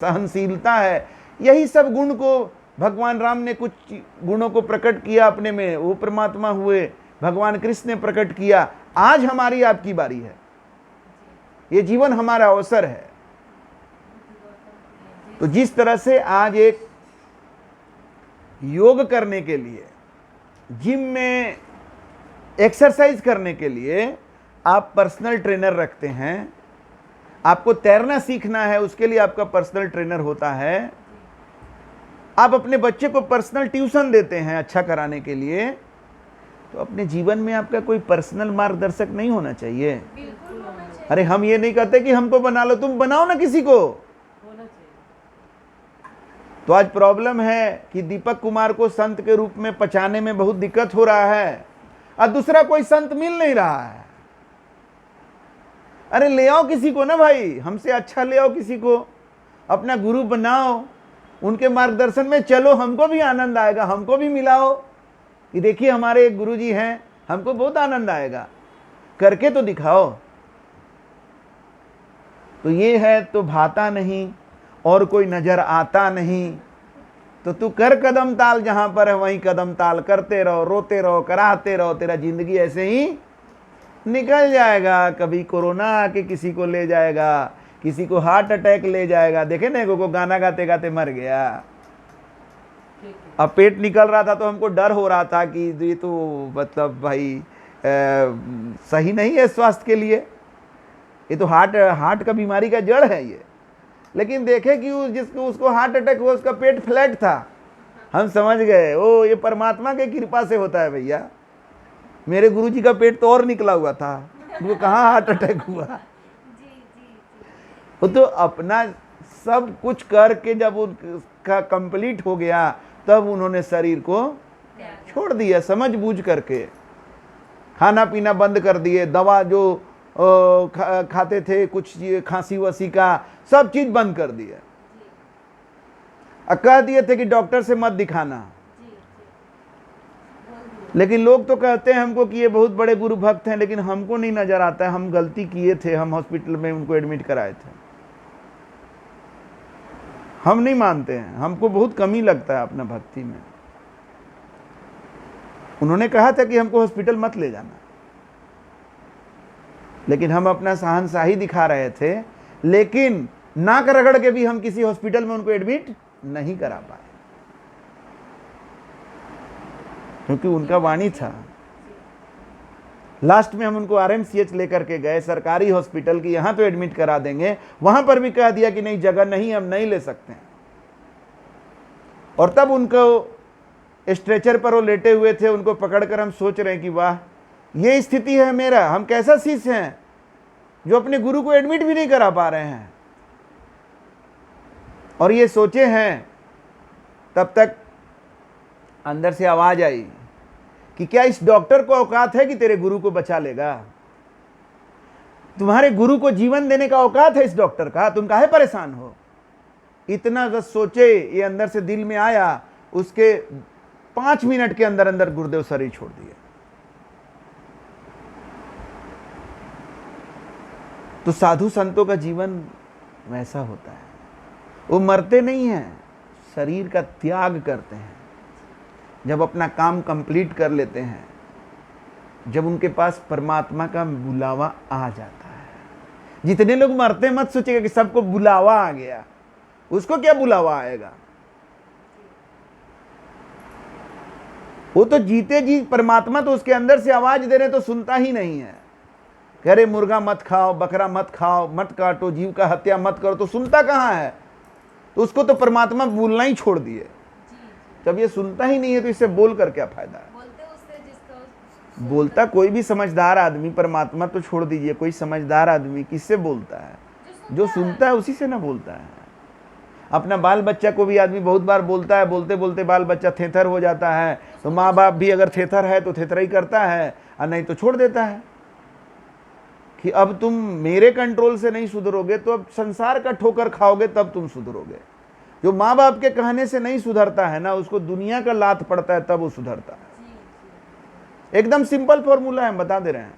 सहनशीलता है, यही सब गुण को भगवान राम ने कुछ गुणों को प्रकट किया अपने में, वो परमात्मा हुए, भगवान कृष्ण ने प्रकट किया। आज हमारी आपकी बारी है, ये जीवन हमारा अवसर है। तो जिस तरह से आज एक योग करने के लिए, जिम में एक्सरसाइज करने के लिए आप पर्सनल ट्रेनर रखते हैं, आपको तैरना सीखना है उसके लिए आपका पर्सनल ट्रेनर होता है, आप अपने बच्चे को पर्सनल ट्यूशन देते हैं अच्छा कराने के लिए, तो अपने जीवन में आपका कोई पर्सनल मार्गदर्शक नहीं होना चाहिए? अरे हम ये नहीं कहते कि हमको बना लो, तुम बनाओ ना किसी को। तो आज प्रॉब्लम है कि दीपक कुमार को संत के रूप में पहचानने में बहुत दिक्कत हो रहा है और दूसरा कोई संत मिल नहीं रहा है। अरे ले आओ किसी को ना भाई, हमसे अच्छा ले आओ किसी को, अपना गुरु बनाओ, उनके मार्गदर्शन में चलो, हमको भी आनंद आएगा, हमको भी मिलाओ कि देखिए हमारे एक गुरु जी हैं, हमको बहुत आनंद आएगा, करके तो दिखाओ। तो ये है तो भाता नहीं और कोई नजर आता नहीं, तो तू कर कदम ताल, जहां पर है वहीं कदम ताल, करते रहो, रोते रहो, कराते रहो, तेरा जिंदगी ऐसे ही निकल जाएगा। कभी कोरोना आके किसी को ले जाएगा, किसी को हार्ट अटैक ले जाएगा। देखे ना, को गाना गाते गाते मर गया। अब पेट निकल रहा था तो हमको डर हो रहा था कि ये तो मतलब भाई सही नहीं है स्वास्थ्य के लिए, ये तो हार्ट का बीमारी का जड़ है ये। लेकिन देखे कि जिसको उसको हार्ट अटैक हुआ उसका पेट फ्लैट था, हम समझ गए ओ ये परमात्मा के कृपा से होता है भैया। मेरे गुरुजी का पेट तो और निकला हुआ था, उनको कहाँ हार्ट अटैक हुआ। वो तो अपना सब कुछ करके जब उनका कंप्लीट हो गया तब उन्होंने शरीर को छोड़ दिया, समझ बूझ करके खाना पीना बंद कर दिए, दवा जो खाते थे कुछ खांसी वसी का सब चीज बंद कर दिया, कह दिए थे कि डॉक्टर से मत दिखाना। लेकिन लोग तो कहते हैं हमको कि ये बहुत बड़े गुरु भक्त हैं, लेकिन हमको नहीं नजर आता है हम गलती किए थे, हम हॉस्पिटल में उनको एडमिट कराए थे। हम नहीं मानते हैं, हमको बहुत कमी लगता है अपना भक्ति में। उन्होंने कहा था कि हमको हॉस्पिटल मत ले जाना, लेकिन हम अपना शहंशाही दिखा रहे थे, लेकिन नाक रगड़ के भी हम किसी हॉस्पिटल में उनको एडमिट नहीं करा पाए, क्योंकि उनका वाणी था। लास्ट में हम उनको आरएमसीएच लेकर के गए, सरकारी हॉस्पिटल की, यहां तो एडमिट करा देंगे, वहां पर भी कह दिया कि नहीं जगह नहीं, हम नहीं ले सकते हैं। और तब उनको स्ट्रेचर पर वो लेटे हुए थे, उनको पकड़कर हम सोच रहे हैं कि वाह ये स्थिति है मेरा, हम कैसा शिष्य हैं जो अपने गुरु को एडमिट भी नहीं करा पा रहे हैं। और ये सोचे हैं, तब तक अंदर से आवाज आई कि क्या इस डॉक्टर को औकात है कि तेरे गुरु को बचा लेगा? तुम्हारे गुरु को जीवन देने का औकात है इस डॉक्टर का, तुम काहे परेशान हो? इतना बस सोचे, ये अंदर से दिल में आया, उसके 5 मिनट के अंदर अंदर गुरुदेव शरीर छोड़ दिए। तो साधु संतों का जीवन वैसा होता है, वो मरते नहीं हैं, शरीर का त्याग करते हैं। जब अपना काम कंप्लीट कर लेते हैं, जब उनके पास परमात्मा का बुलावा आ जाता है। जितने लोग मरते मत सोचिएगा कि सबको बुलावा आ गया, उसको क्या बुलावा आएगा? वो तो जीते जी परमात्मा तो उसके अंदर से आवाज दे रहे तो सुनता ही नहीं है। कह रहे मुर्गा मत खाओ, बकरा मत खाओ, मत काटो, जीव का हत्या मत करो, तो सुनता कहाँ है? तो उसको तो परमात्मा बोलना ही छोड़ दिए। जब ये सुनता ही नहीं है तो इससे बोल कर क्या फायदा है? बोलता कोई भी समझदार आदमी, परमात्मा तो छोड़ दीजिए, कोई समझदार आदमी किससे बोलता है? जो सुनता है उसी से ना बोलता है। अपना बाल बच्चा को भी आदमी बहुत बार बोलता है, बोलते बोलते बाल बच्चा थेथर हो जाता है, तो माँ बाप भी अगर थेथर है तो थेथर ही करता है, और नहीं तो छोड़ देता है कि अब तुम मेरे कंट्रोल से नहीं सुधरोगे तो अब संसार का ठोकर खाओगे तब तुम सुधरोगे। जो माँ बाप के कहने से नहीं सुधरता है ना, उसको दुनिया का लात पड़ता है तब वो सुधरता है। एकदम सिंपल फॉर्मूला है, हम बता दे रहे हैं।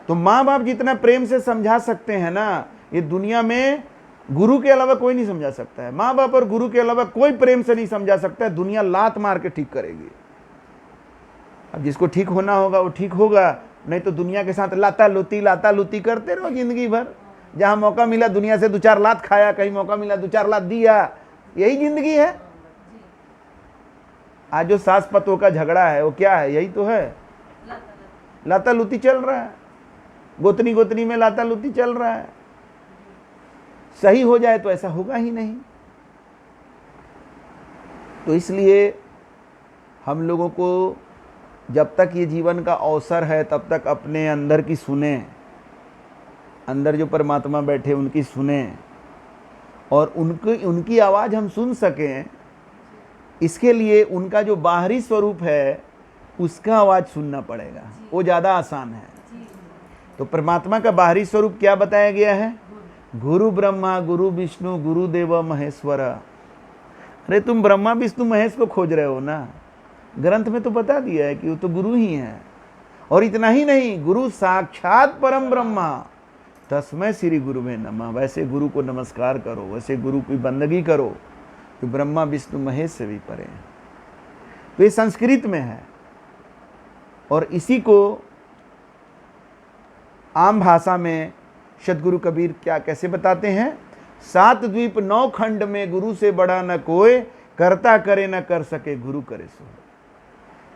तो माँ बाप जितना प्रेम से समझा सकते हैं ना, ये दुनिया में गुरु के अलावा कोई नहीं समझा सकता है, माँ बाप और गुरु के अलावा कोई प्रेम से नहीं समझा सकता है। दुनिया लात मार के ठीक करेगी। अब जिसको ठीक होना होगा वो ठीक होगा, नहीं तो दुनिया के साथ लाता लुती करते रहो जिंदगी भर। जहां मौका मिला दुनिया से 2-4 लात खाया, कहीं मौका मिला 2-4 लात दिया, यही जिंदगी है। आज जो सास पतों का झगड़ा है वो क्या है? यही तो है, लाता लुती चल रहा है, गोतनी में लाता लुती चल रहा है। सही हो जाए तो ऐसा होगा ही नहीं। तो इसलिए हम लोगों को जब तक ये जीवन का अवसर है तब तक अपने अंदर की सुने, अंदर जो परमात्मा बैठे उनकी सुने, और उनकी आवाज़ हम सुन सकें, इसके लिए उनका जो बाहरी स्वरूप है उसका आवाज़ सुनना पड़ेगा, वो ज़्यादा आसान है। तो परमात्मा का बाहरी स्वरूप क्या बताया गया है? गुरु ब्रह्मा गुरु विष्णु गुरुदेव महेश्वर। अरे तुम ब्रह्मा विष्णु महेश को खोज रहे हो ना, ग्रंथ में तो बता दिया है कि वो तो गुरु ही है। और इतना ही नहीं, गुरु साक्षात परम ब्रह्मा तस्मै श्री गुरुवे नमः। वैसे गुरु को नमस्कार करो, वैसे गुरु की बंदगी करो तो ब्रह्मा विष्णु महेश से भी परे हैं। तो ये संस्कृत में है, और इसी को आम भाषा में सदगुरु कबीर क्या कैसे बताते हैं? 7 द्वीप 9 खंड में गुरु से बड़ा न कोई, करता करे न कर सके गुरु करे सो।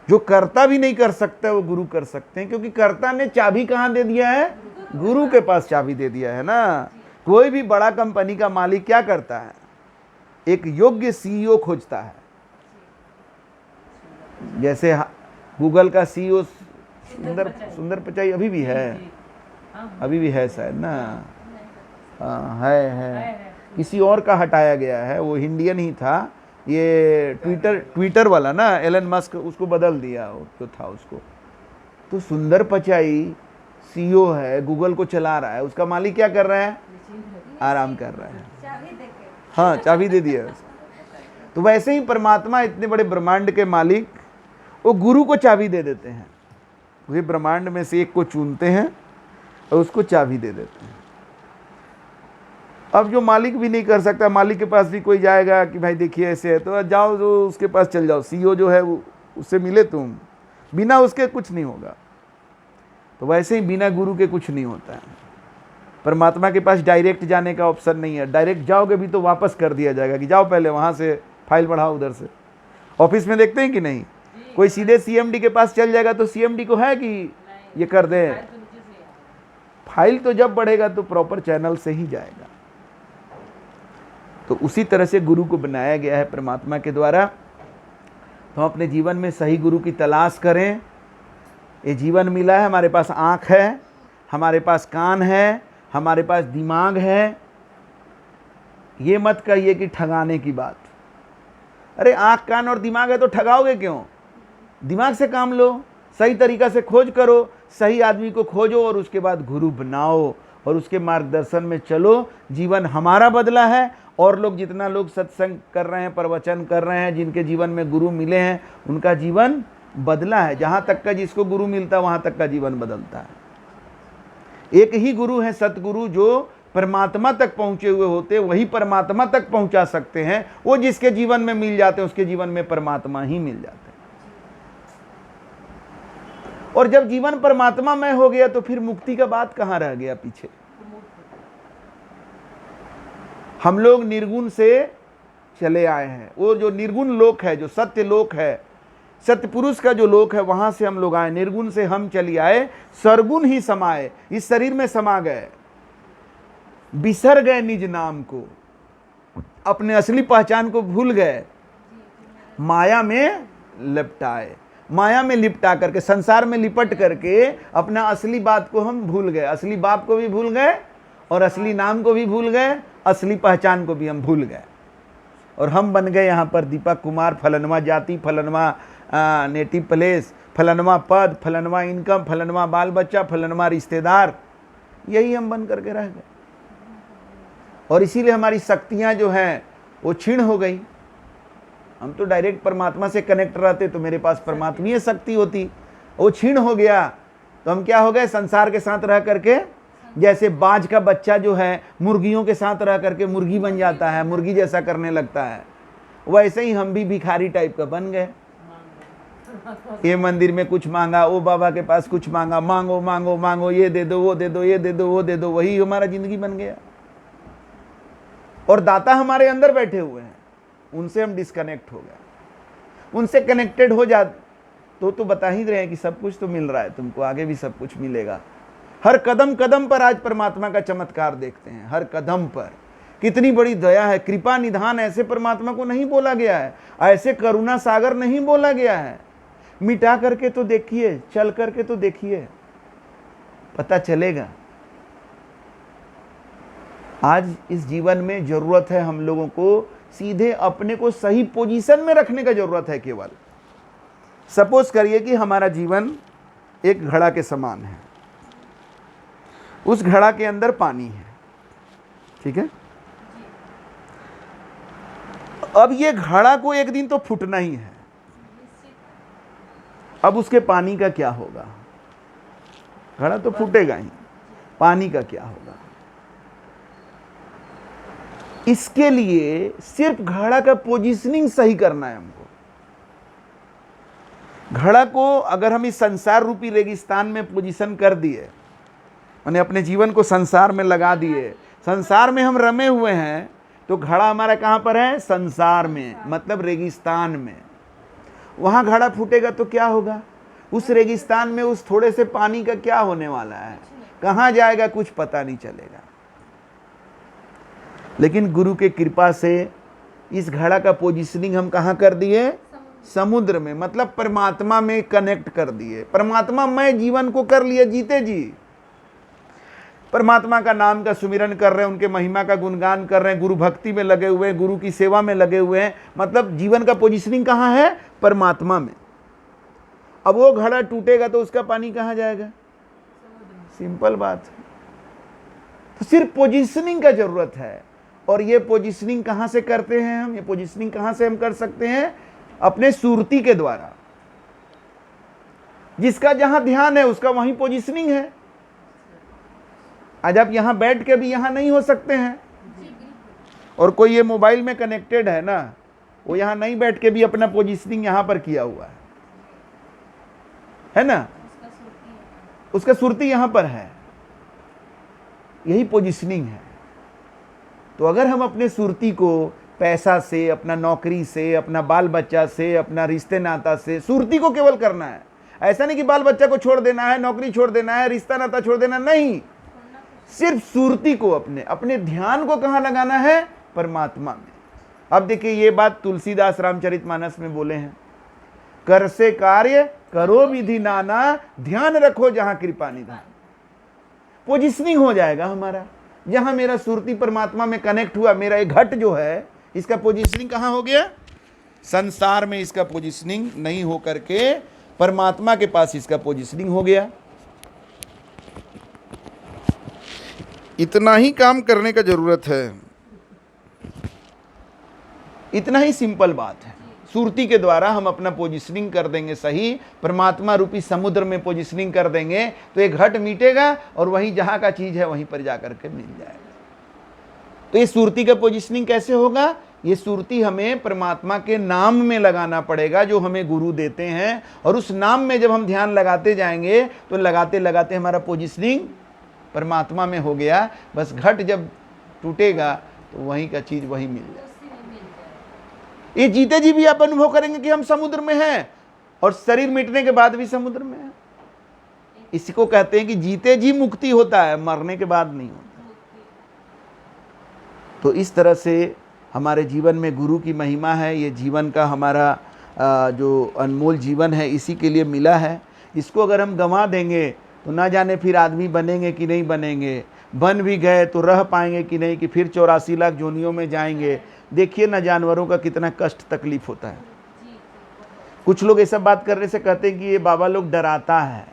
जो कर्ता भी नहीं कर सकता वो गुरु कर सकते हैं, क्योंकि कर्ता ने चाबी कहाँ दे दिया है? गुरु के पास चाबी दे दिया है ना। कोई भी बड़ा कंपनी का मालिक क्या करता है? एक योग्य सीईओ खोजता है। जैसे गूगल का सीईओ सुंदर पिचाई अभी भी है शायद ना। हाँ है किसी और का हटाया गया है, वो इंडियन ही था। ये ट्विटर वाला ना, एलन मस्क, उसको बदल दिया जो था उसको। तो सुंदर पिचाई सीईओ है, गूगल को चला रहा है, उसका मालिक क्या कर रहा है? आराम कर रहा है। हाँ, चाबी दे दिया उसको। तो वैसे ही परमात्मा इतने बड़े ब्रह्मांड के मालिक वो गुरु को चाबी दे देते हैं। वे ब्रह्मांड में से एक को चुनते हैं और उसको चाबी दे देते हैं। अब जो मालिक भी नहीं कर सकता, मालिक के पास भी कोई जाएगा कि भाई देखिए ऐसे है, तो जाओ जो उसके पास चल जाओ, सीईओ जो है वो उससे मिले तुम, बिना उसके कुछ नहीं होगा। तो वैसे ही बिना गुरु के कुछ नहीं होता है। परमात्मा के पास डायरेक्ट जाने का ऑप्शन नहीं है। डायरेक्ट जाओगे भी तो वापस कर दिया जाएगा कि जाओ पहले वहाँ से फाइल बढ़ाओ उधर से। ऑफिस में देखते हैं कि नहीं, कोई सीधे सीएमडी के पास चल जाएगा तो सीएमडी को है कि ये कर दे। फाइल तो जब बढ़ेगा तो प्रॉपर चैनल से ही जाएगा। तो उसी तरह से गुरु को बनाया गया है परमात्मा के द्वारा। तो हम अपने जीवन में सही गुरु की तलाश करें। ये जीवन मिला है, हमारे पास आँख है, हमारे पास कान है, हमारे पास दिमाग है। ये मत कहिए कि ठगाने की बात। अरे आँख कान और दिमाग है तो ठगाओगे क्यों? दिमाग से काम लो, सही तरीका से खोज करो, सही आदमी को खोजो और उसके बाद गुरु बनाओ और उसके मार्गदर्शन में चलो। जीवन हमारा बदला है, और लोग जितना लोग सत्संग कर रहे हैं, प्रवचन कर रहे हैं, जिनके जीवन में गुरु मिले हैं, उनका जीवन बदला है। जहाँ तक का जिसको गुरु मिलता है वहाँ तक का जीवन बदलता है। एक ही गुरु है सतगुरु, जो परमात्मा तक पहुँचे हुए होते, वही परमात्मा तक पहुँचा सकते हैं। वो जिसके जीवन में मिल जाते हैं उसके जीवन में परमात्मा ही मिल जाते हैं। और जब जीवन परमात्मा में हो गया तो फिर मुक्ति का बात कहाँ रह गया पीछे। हम लोग निर्गुण से चले आए हैं। वो जो निर्गुण लोक है, जो सत्य लोक है, सत्य पुरुष का जो लोक है, वहां से हम लोग आए। निर्गुण से हम चले आए, सरगुण ही समाए, इस शरीर में समा गए, बिसर गए निज नाम को, अपने असली पहचान को भूल गए, माया में लिपटाए। माया में लिपटा करके, संसार में लिपट करके अपना असली बात को हम भूल गए। असली बाप को भी भूल गए और असली नाम को भी भूल गए, असली पहचान को भी हम भूल गए। और हम बन गए यहाँ पर दीपक कुमार, फलनवा जाति, फलनवा नेटिव प्लेस, फलनवा पद, फलनवा इनकम, फलनवा बाल बच्चा, फलनवा रिश्तेदार, यही हम बन करके रह गए। और इसीलिए हमारी शक्तियाँ जो हैं वो क्षीण हो गई। हम तो डायरेक्ट परमात्मा से कनेक्ट रहते तो मेरे पास परमात्मीय शक्ति होती, वो क्षीण हो गया तो हम क्या हो गए? संसार के साथ रह करके जैसे बाज का बच्चा जो है मुर्गियों के साथ रह करके मुर्गी बन जाता है, मुर्गी जैसा करने लगता है, वैसे ही हम भी भिखारी टाइप का बन गए। ये मंदिर में कुछ मांगा, वो बाबा के पास कुछ मांगा, मांगो मांगो मांगो, ये दे दो वो दे दो, ये दे दो वो दे दो, वही हमारा जिंदगी बन गया। और दाता हमारे अंदर बैठे हुए हैं, उनसे हम डिस्कनेक्ट हो गए। उनसे कनेक्टेड हो जा तो बता ही रहे हैं कि सब कुछ तो मिल रहा है तुमको, आगे भी सब कुछ मिलेगा। हर कदम कदम पर आज परमात्मा का चमत्कार देखते हैं, हर कदम पर कितनी बड़ी दया है, कृपा निधान ऐसे परमात्मा को नहीं बोला गया है, ऐसे करुणा सागर नहीं बोला गया है। मिटा करके तो देखिए, चल करके तो देखिए, पता चलेगा। आज इस जीवन में जरूरत है हम लोगों को सीधे अपने को सही पोजीशन में रखने का जरूरत है। केवल सपोज करिए कि हमारा जीवन एक घड़ा के समान है, उस घड़ा के अंदर पानी है, ठीक है। अब ये घड़ा को एक दिन तो फूटना ही है। अब उसके पानी का क्या होगा? घड़ा तो फूटेगा ही, पानी का क्या होगा? इसके लिए सिर्फ घड़ा का पोजीशनिंग सही करना है हमको। घड़ा को अगर हम इस संसार रूपी रेगिस्तान में पोजीशन कर दिए, माने अपने जीवन को संसार में लगा दिए, संसार में हम रमे हुए हैं, तो घड़ा हमारा कहाँ पर है? संसार में, मतलब रेगिस्तान में। वहाँ घड़ा फूटेगा तो क्या होगा? उस रेगिस्तान में उस थोड़े से पानी का क्या होने वाला है? कहाँ जाएगा? कुछ पता नहीं चलेगा। लेकिन गुरु के कृपा से इस घड़ा का पोजीशनिंग हम कहाँ कर दिए? समुद्र में, मतलब परमात्मा में कनेक्ट कर दिए। परमात्मा मैं जीवन को कर लिए जीते जी। परमात्मा का नाम का सुमिरन कर रहे हैं, उनके महिमा का गुणगान कर रहे हैं, गुरु भक्ति में लगे हुए हैं, गुरु की सेवा में लगे हुए हैं, मतलब जीवन का पोजीशनिंग कहाँ है? परमात्मा में। अब वो घड़ा टूटेगा तो उसका पानी कहाँ जाएगा? सिंपल बात है। तो सिर्फ पोजीशनिंग का जरूरत है। और ये पोजीशनिंग कहाँ से करते हैं हम? ये पोजीशनिंग कहाँ से हम कर सकते हैं? अपने सुरती के द्वारा। जिसका जहां ध्यान है उसका वहीं पोजीशनिंग है। आज आप यहां बैठ के भी यहां नहीं हो सकते हैं, और कोई ये मोबाइल में कनेक्टेड है ना, वो यहां नहीं बैठ के भी अपना पोजीशनिंग यहां पर किया हुआ है ना, उसका सुरती यहां पर है, यही पोजीशनिंग है। तो अगर हम अपने सुरती को पैसा से, अपना नौकरी से, अपना बाल बच्चा से, अपना रिश्ते नाता से, सुरती को केवल करना है। ऐसा नहीं कि बाल बच्चा को छोड़ देना है, नौकरी छोड़ देना है, रिश्ता नाता छोड़ देना, नहीं। सिर्फ सुरती को अपने ध्यान को कहाँ लगाना है? परमात्मा में। अब देखिए ये बात तुलसीदास रामचरितमानस में बोले हैं, कर से कार्य करो विधि नाना, ध्यान रखो जहां कृपा निधान। पोजिशनिंग हो जाएगा हमारा। जहां मेरा सुरती परमात्मा में कनेक्ट हुआ, मेरा एक घट जो है, इसका पोजीशनिंग कहाँ हो गया? संसार में इसका पोजीशनिंग नहीं हो करके परमात्मा के पास इसका पोजीशनिंग हो गया। इतना ही काम करने का जरूरत है, इतना ही सिंपल बात है। सुरती के द्वारा हम अपना पोजीशनिंग कर देंगे सही, परमात्मा रूपी समुद्र में पोजीशनिंग कर देंगे, तो एक घट मिटेगा और वहीं जहां का चीज है वहीं पर जाकर के मिल जाएगा। तो ये सुरती का पोजीशनिंग कैसे होगा? ये सुरती हमें परमात्मा के नाम में लगाना पड़ेगा जो हमें गुरु देते हैं, और उस नाम में जब हम ध्यान लगाते जाएंगे तो लगाते लगाते हमारा पोजीशनिंग परमात्मा में हो गया। बस घट जब टूटेगा तो वहीं का चीज वहीं मिल जाए। ये जीते जी भी आप अनुभव करेंगे कि हम समुद्र में हैं, और शरीर मिटने के बाद भी समुद्र में है। इसी को कहते हैं कि जीते जी मुक्ति होता है, मरने के बाद नहीं होता। तो इस तरह से हमारे जीवन में गुरु की महिमा है। ये जीवन का हमारा जो अनमोल जीवन है इसी के लिए मिला है। इसको अगर हम गंवा देंगे तो ना जाने फिर आदमी बनेंगे कि नहीं बनेंगे, बन भी गए तो रह पाएंगे कि नहीं, कि फिर 84 लाख जोनियों में जाएंगे। देखिए ना जानवरों का कितना कष्ट तकलीफ होता है। कुछ लोग ऐसा बात करने से कहते हैं कि ये बाबा लोग डराता है।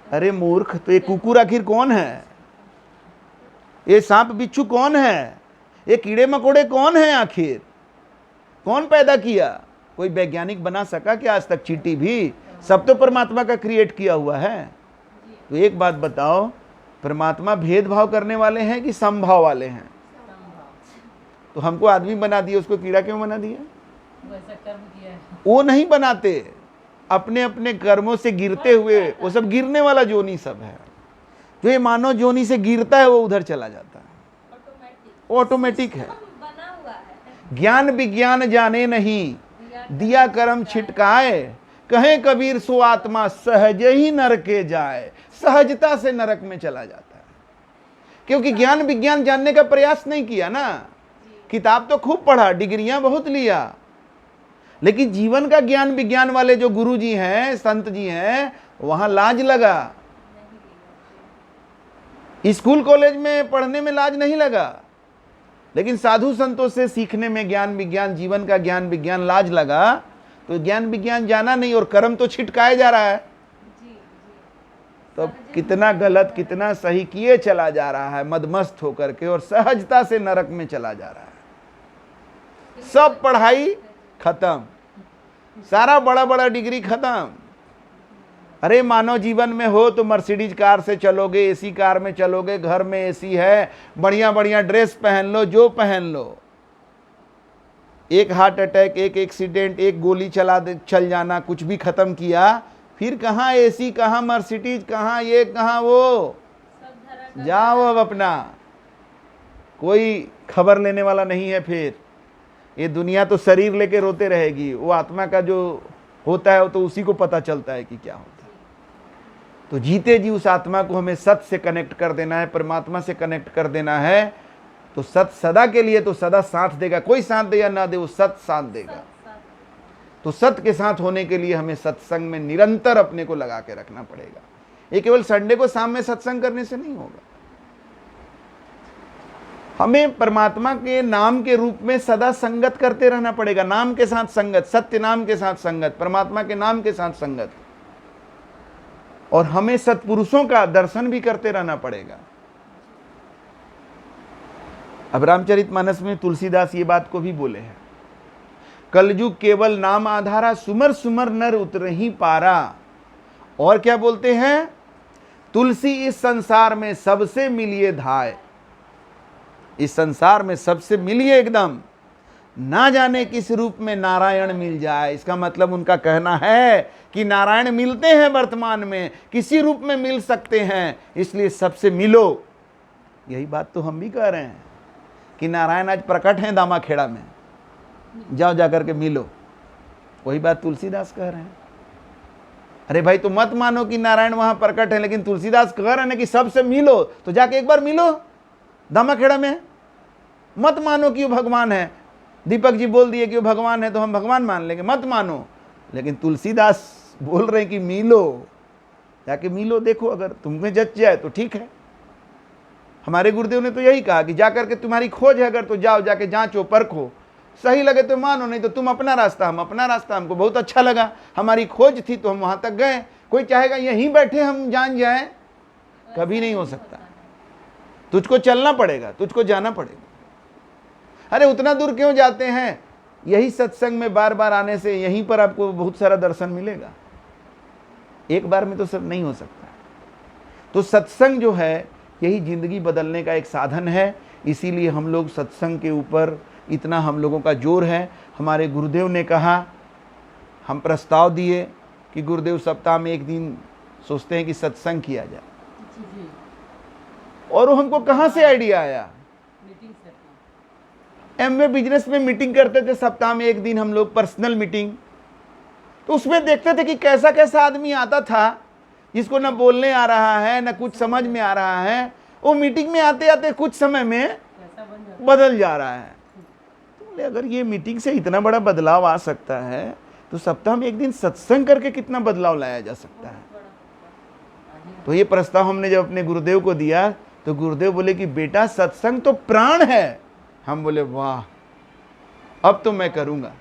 अरे मूर्ख, तो ये कुकुर आखिर कौन है? ये सांप बिच्छू कौन है? ये कीड़े मकोड़े कौन है? आखिर कौन पैदा किया? कोई वैज्ञानिक बना सका क्या आज तक? चींटी भी? सब तो परमात्मा का क्रिएट किया हुआ है। तो एक बात बताओ, परमात्मा भेदभाव करने वाले हैं कि समभाव वाले हैं? तो हमको आदमी बना दिया, उसको कीड़ा क्यों बना दिया? वैसा कर्म किया है। वो नहीं बनाते, अपने अपने कर्मों से गिरते हुए, वो सब गिरने वाला जोनी सब है। जो ये मानव जोनी से गिरता है वो उधर चला जाता है, वो ऑटोमेटिक है। बना हुआ है। ज्ञान विज्ञान जाने नहीं, दिया कर्म छिटकाए, कहे कबीर सो आत्मा सहज ही नरके जाए। सहजता से नरक में चला जाता है, क्योंकि ज्ञान विज्ञान जानने का प्रयास नहीं किया ना। किताब तो खूब पढ़ा, डिग्रियां बहुत लिया, लेकिन जीवन का ज्ञान विज्ञान वाले जो गुरु जी हैं, संत जी हैं, वहां लाज लगा। स्कूल कॉलेज में पढ़ने में लाज नहीं लगा, लेकिन साधु संतों से सीखने में ज्ञान विज्ञान, जीवन का ज्ञान विज्ञान लाज लगा, तो ज्ञान विज्ञान जाना नहीं और कर्म तो छिटकाए जा रहा है। तो कितना गलत कितना सही किए चला जा रहा है मदमस्त होकर के, और सहजता से नरक में चला जा रहा है। सब पढ़ाई खत्म, सारा बड़ा बड़ा डिग्री खत्म। अरे मानव जीवन में हो तो मर्सिडीज कार से चलोगे, एसी कार में चलोगे, घर में एसी है, बढ़िया बढ़िया ड्रेस पहन लो, जो पहन लो। एक हार्ट अटैक, एक एक्सीडेंट, एक गोली चल जाना, कुछ भी खत्म किया, फिर कहाँ एसी, कहाँ मर्सिडीज, कहाँ ये, कहाँ वो। जाओ अब अपना, कोई खबर लेने वाला नहीं है। फिर ये दुनिया तो शरीर लेके रोते रहेगी, वो आत्मा का जो होता है वो तो उसी को पता चलता है कि क्या होता है। तो जीते जी उस आत्मा को हमें सत्य से कनेक्ट कर देना है, परमात्मा से कनेक्ट कर देना है। तो सत्य सदा के लिए तो सदा साथ देगा, कोई साथ दे या ना दे, वो सत्य साथ देगा। तो सत्य के साथ होने के लिए हमें सत्संग में निरंतर अपने को लगा के रखना पड़ेगा। ये केवल संडे को शाम में सत्संग करने से नहीं होगा, हमें परमात्मा के नाम के रूप में सदा संगत करते रहना पड़ेगा। नाम के साथ संगत, सत्य नाम के साथ संगत, परमात्मा के नाम के साथ संगत, और हमें सत्पुरुषों का दर्शन भी करते रहना पड़ेगा। अब रामचरितमानस में तुलसीदास ये बात को भी बोले हैं, कलयुग केवल नाम आधारा, सुमर सुमर नर उतरहि पारा। और क्या बोलते हैं, तुलसी इस संसार में सबसे मिलिए धाय। इस संसार में सबसे मिलिए एकदम, ना जाने किस रूप में नारायण मिल जाए। इसका मतलब उनका कहना है कि नारायण मिलते हैं वर्तमान में, किसी रूप में मिल सकते हैं, इसलिए सबसे मिलो। यही बात तो हम भी कह रहे हैं कि नारायण आज प्रकट हैं दामाखेड़ा में, जाओ जाकर के मिलो। वही बात तुलसीदास कह रहे हैं। अरे भाई, तो मत मानो कि नारायण वहां प्रकट है, लेकिन तुलसीदास कह रहे हैं कि सबसे मिलो, तो जाके एक बार मिलो दामाखेड़ा में। मत मानो कि वो भगवान है, दीपक जी बोल दिए कि वो भगवान है तो हम भगवान मान लेंगे, मत मानो। लेकिन तुलसीदास बोल रहे हैं कि मिलो, जाके मिलो, देखो अगर तुम्हें जच जाए तो ठीक है। हमारे गुरुदेव ने तो यही कहा कि जाकर के तुम्हारी खोज है अगर तो जाओ, जाके जांचो परखो, सही लगे तो मानो, नहीं तो तुम अपना रास्ता, हम अपना रास्ता। हमको बहुत अच्छा लगा, हमारी खोज थी तो हम वहां तक गए। कोई चाहेगा यहीं बैठे हम जान जाए, कभी नहीं हो सकता। तुझको चलना पड़ेगा, तुझको जाना पड़ेगा। अरे उतना दूर क्यों जाते हैं, यही सत्संग में बार बार आने से यहीं पर आपको बहुत सारा दर्शन मिलेगा। एक बार में तो सब नहीं हो सकता। तो सत्संग जो है यही जिंदगी बदलने का एक साधन है। इसीलिए हम लोग सत्संग के ऊपर इतना हम लोगों का जोर है। हमारे गुरुदेव ने कहा, हम प्रस्ताव दिए कि गुरुदेव सप्ताह में एक दिन सोचते हैं कि सत्संग किया जाए, और वो हमको कहाँ से आइडिया आया, एमवे बिजनेस में मीटिंग करते थे सप्ताह में एक दिन हम लोग, पर्सनल मीटिंग। तो उसमें देखते थे कि कैसा कैसा आदमी आता था जिसको ना बोलने आ रहा है ना कुछ समझ में आ रहा है, वो मीटिंग में आते आते कुछ समय में बदल जा रहा है। तो बोले अगर ये मीटिंग से इतना बड़ा बदलाव आ सकता है तो सप्ताह में एक दिन सत्संग करके कितना बदलाव लाया जा सकता है। तो ये प्रस्ताव हमने जब अपने गुरुदेव को दिया तो गुरुदेव बोले कि बेटा सत्संग तो प्राण है। हम बोले वाह, अब तो मैं करूंगा।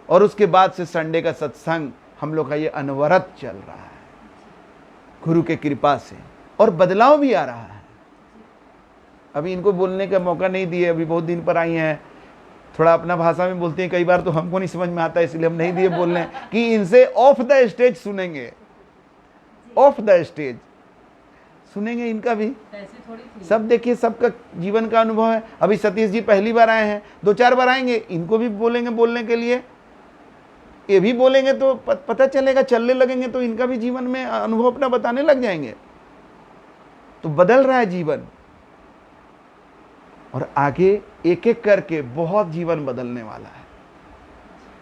और उसके बाद से संडे का सत्संग हम लोग का ये अनवरत चल रहा है गुरु के कृपा से, और बदलाव भी आ रहा है। अभी इनको बोलने का मौका नहीं दिए, अभी बहुत दिन पर आई हैं, थोड़ा अपना भाषा में बोलती हैं, कई बार तो हमको नहीं समझ में आता, इसलिए हम नहीं दिए बोलने कि इनसे ऑफ द स्टेज सुनेंगे, ऑफ द स्टेज। सुनेंगे इनका भी। ऐसी थोड़ी थी। सब देखिए, सबका जीवन का अनुभव है। अभी सतीश जी पहली बार आए हैं, 2-4 बार आएंगे, इनको भी बोलेंगे बोलने के लिए, ये भी बोलेंगे तो पता चलेगा, चलने लगेंगे तो इनका भी जीवन में अनुभव अपना बताने लग जाएंगे। तो बदल रहा है जीवन, और आगे एक एक करके बहुत जीवन बदलने वाला है।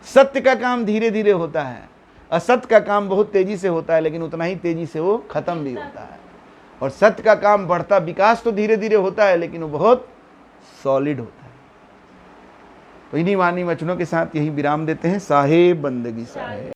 सत्य का काम धीरे धीरे होता है, असत्य का काम बहुत तेजी से होता है, लेकिन उतना ही तेजी से वो खत्म भी होता है। और सत्य का काम बढ़ता, विकास तो धीरे धीरे होता है, लेकिन वो बहुत सॉलिड होता है। तो इन्हीं वाणी वचनों के साथ यही विराम देते हैं। साहेब बंदगी साहेब।